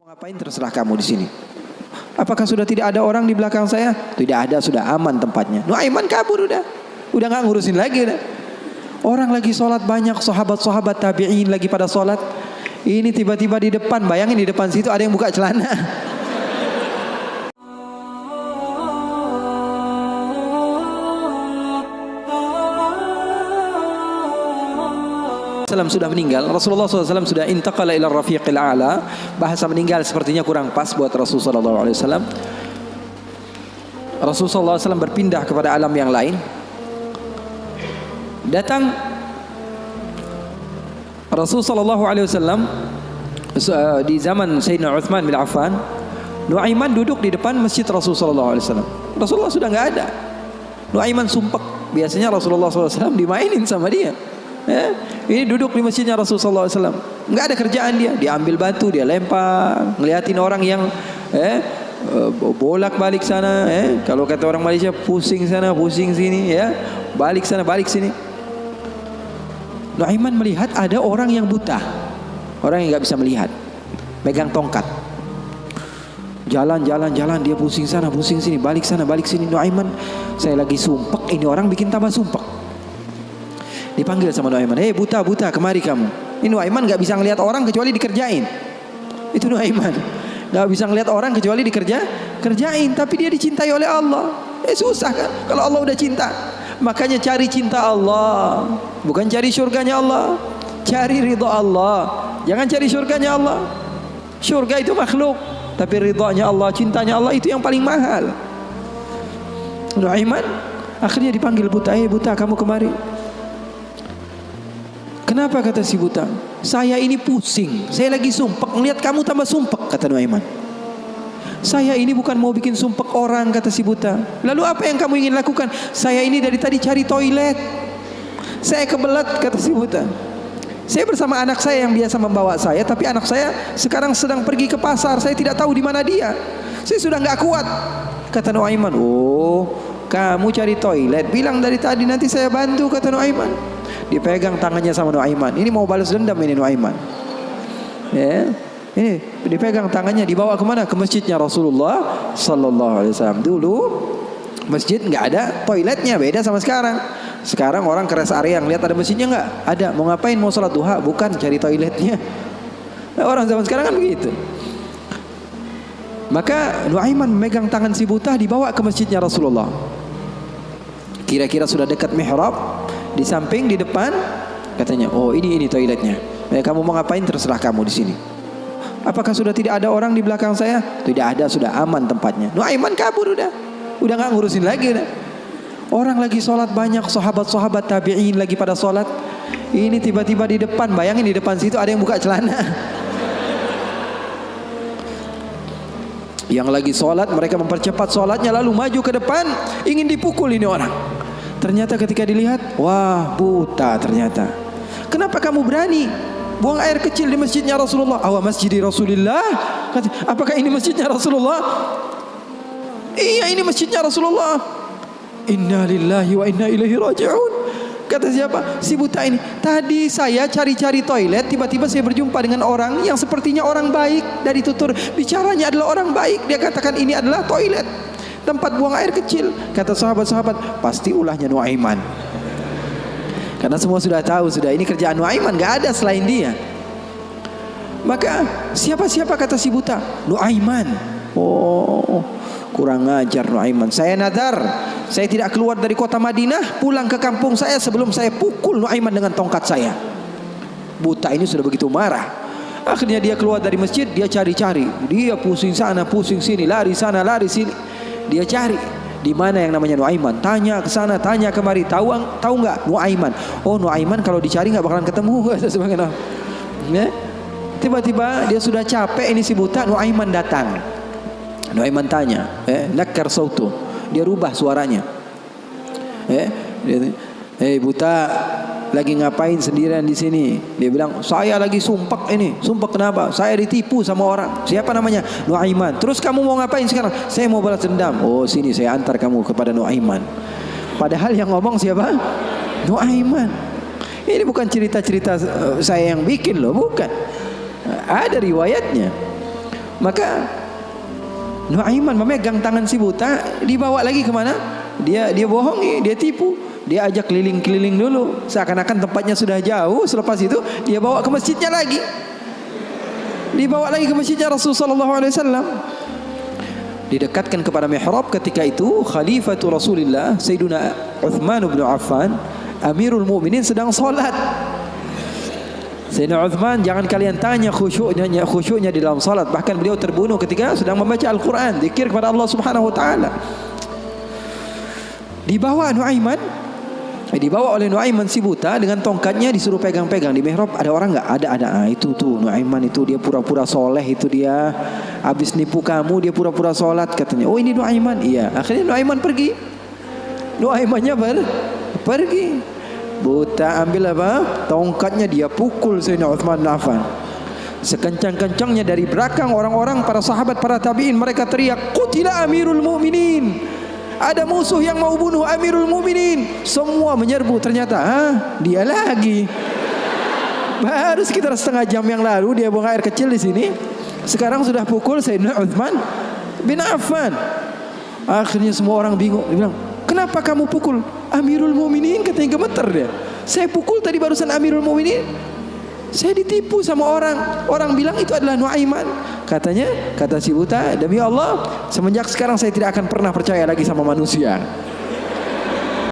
Ngapain terserah kamu di sini. Apakah sudah tidak ada orang di belakang saya? Tidak ada, sudah aman tempatnya. Nuaiman kabur udah nggak ngurusin lagi udah. Orang lagi sholat banyak, sahabat-sahabat tabi'in lagi pada sholat. Ini tiba-tiba di depan, bayangin di depan situ ada yang buka celana. Sudah meninggal, Rasulullah SAW sudah intaqala ila rafiqil a'la. Bahasa meninggal sepertinya kurang pas buat Rasulullah SAW. Rasulullah SAW berpindah kepada alam yang lain. Datang Rasulullah SAW di zaman Sayyidina Uthman bin Affan. Nuaiman duduk di depan masjid Rasulullah SAW. Rasulullah sudah nggak ada. Nuaiman sumpek. Biasanya Rasulullah SAW dimainin sama dia. Ini duduk di masjidnya Rasulullah SAW. Nggak ada kerjaan dia. Dia ambil batu, dia lempar, ngeliatin orang yang bolak balik sana. Kalau kata orang Malaysia, pusing sana, pusing sini, balik sana, balik sini. Nuaiman melihat ada orang yang buta, orang yang nggak bisa melihat, megang tongkat. Jalan, dia pusing sana, pusing sini, balik sana, balik sini. Nuaiman, saya lagi sumpek, ini orang bikin tambah sumpek. Dipanggil sama Nuaiman, hei buta, kemari kamu. Ini Nuaiman gak bisa ngelihat orang kecuali dikerjain. Itu Nuaiman, gak bisa ngelihat orang kecuali kerjain. Tapi dia dicintai oleh Allah. Susah kan kalau Allah udah cinta. Makanya cari cinta Allah, bukan cari surganya Allah. Cari ridha Allah, jangan cari surganya Allah. Surga itu makhluk, tapi ridhanya Allah, cintanya Allah itu yang paling mahal. Nuaiman akhirnya dipanggil buta, hei buta kamu kemari. Kenapa, kata si buta? Saya ini pusing, saya lagi sumpek, ngelihat kamu tambah sumpek, kata Nuaiman. Saya ini bukan mau bikin sumpek orang, kata si buta. Lalu apa yang kamu ingin lakukan? Saya ini dari tadi cari toilet, saya kebelet, kata si buta. Saya bersama anak saya yang biasa membawa saya, tapi anak saya sekarang sedang pergi ke pasar, saya tidak tahu di mana dia. Saya sudah nggak kuat, kata Nuaiman. Oh, kamu cari toilet, bilang dari tadi, nanti saya bantu, kata Nuaiman. Dipegang tangannya sama Nuaiman. Ini mau balas dendam ini Nuaiman. Ini dipegang tangannya, dibawa kemana? Ke masjidnya Rasulullah Sallallahu Alaihi Wasallam. Dulu masjid nggak ada toiletnya, beda sama sekarang. Sekarang orang ke rest area yang lihat ada masjidnya nggak? Ada. Mau ngapain? Mau sholat duha? Bukan, cari toiletnya. Orang zaman sekarang kan begitu. Maka Nuaiman memegang tangan si buta, dibawa ke masjidnya Rasulullah. Kira-kira sudah dekat mihrab. Di samping, di depan, katanya, oh ini toiletnya. Kamu mau ngapain terserah kamu di sini. Apakah sudah tidak ada orang di belakang saya? Tidak ada, sudah aman tempatnya. Nuaiman kabur udah nggak ngurusin lagi udah. Orang lagi sholat banyak, sahabat-sahabat tabi'in lagi pada sholat. Ini tiba-tiba di depan, bayangin di depan situ ada yang buka celana. Yang lagi sholat, mereka mempercepat sholatnya, lalu maju ke depan, ingin dipukul ini orang. Ternyata ketika dilihat, wah buta ternyata. Kenapa kamu berani buang air kecil di masjidnya Rasulullah? Awa masjidi Rasulullah. Apakah ini masjidnya Rasulullah? Iya, ini masjidnya Rasulullah. Inna lillahi wa inna ilaihi raji'un. Kata siapa? Si buta ini. Tadi saya cari-cari toilet, tiba-tiba saya berjumpa dengan orang yang sepertinya orang baik. Dari tutur bicaranya adalah orang baik. Dia katakan ini adalah toilet, tempat buang air kecil. Kata sahabat-sahabat, pasti ulahnya Nuaiman. Karena semua sudah tahu, sudah ini kerjaan Nuaiman, gak ada selain dia. Maka siapa kata si buta? Nuaiman. Oh, kurang ajar Nuaiman. Saya nadar, saya tidak keluar dari kota Madinah, pulang ke kampung saya sebelum saya pukul Nuaiman dengan tongkat saya. Buta ini sudah begitu marah. Akhirnya dia keluar dari masjid, dia cari-cari. Dia pusing sana, pusing sini, lari sana, lari sini. Dia cari di mana yang namanya Nuaiman. Tanya ke sana, tanya kemari. Tahu nggak Nuaiman? Oh, Nuaiman kalau dicari nggak bakalan ketemu. Tiba-tiba dia sudah capek, ini si buta. Nuaiman datang. Nuaiman tanya, nakar sautu. Dia rubah suaranya. Buta, lagi ngapain sendirian di sini? Dia bilang, saya lagi sumpek ini. Sumpek kenapa? Saya ditipu sama orang. Siapa namanya? Nuaiman. Terus kamu mau ngapain sekarang? Saya mau balas dendam. Oh, sini saya antar kamu kepada Nuaiman. Padahal yang ngomong siapa? Nuaiman. Ini bukan cerita-cerita saya yang bikin loh, bukan. Ada riwayatnya. Maka Nuaiman memegang tangan si buta, dibawa lagi kemana? Dia bohongi, dia tipu. Dia ajak keliling-keliling dulu, seakan-akan tempatnya sudah jauh. Selepas itu dia bawa ke masjidnya lagi. Dibawa lagi ke masjidnya Rasulullah SAW. Didekatkan kepada mihrab. Ketika itu Khalifatul Rasulullah Sayyiduna Uthman bin Affan, Amirul Mukminin, sedang salat. Sayyidina Uthman, jangan kalian tanya khusyuknya di dalam salat. Bahkan beliau terbunuh ketika sedang membaca Al-Quran, zikir kepada Allah Subhanahu wa taala. Dibawa oleh Nuaiman si buta dengan tongkatnya, disuruh pegang-pegang di mihrab. Ada orang enggak? Ada. Itu tuh Nuaiman itu, dia pura-pura soleh, itu dia habis nipu kamu, dia pura-pura salat katanya. Oh, ini Nuaiman. Iya. Akhirnya Nuaiman pergi. Nuaimannya pergi. Buta ambil apa? Tongkatnya, dia pukul Sayyidina Uthman bin Affan. Sekencang-kencangnya dari belakang orang-orang, para sahabat, para tabi'in, mereka teriak, "Qutila Amirul Mukminin." Ada musuh yang mau bunuh Amirul Mukminin. Semua menyerbu. Ternyata dia lagi. Baru sekitar setengah jam yang lalu dia buang air kecil di sini. Sekarang sudah pukul Sayyidina Uthman bin Affan. Akhirnya semua orang bingung. Dia bilang, "Kenapa kamu pukul Amirul Mukminin?" Katanya gemeter dia. "Saya pukul tadi barusan Amirul Mukminin. Saya ditipu sama orang. Orang bilang itu adalah Nuaiman." Kata si buta, "Demi Allah, semenjak sekarang saya tidak akan pernah percaya lagi sama manusia."